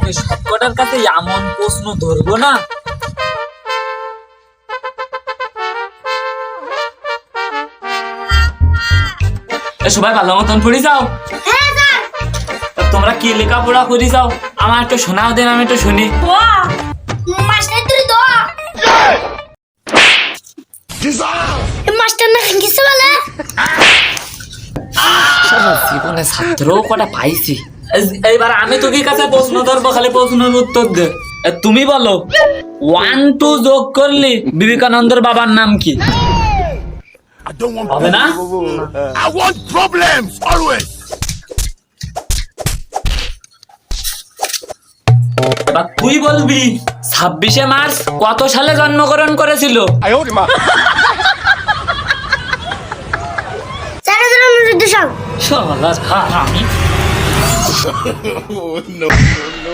আমি সবকটার কাছে এমন প্রশ্ন ধরবো না। সবাই ভালো মতন পড়ে যাও। তোমরা কি লেখাপড়া করে যাও, আমার একটু শোনাও দেন, আমি একটু শুনি। জীবনে ছাত্র কটা পাইছি। এইবার আমি তোকে কাছে প্রশ্ন ধরবো, খালি প্রশ্নের উত্তর দে। তুমি বলো 1 2 যোগ করলে বিবেকানন্দের বাবার নাম কি? হবে না? I want problems always. এবার তুই বলবি 26শে মার্চ কত সালে জন্মগ্রহণ করেছিল? শালা হারামি। Oh no no no.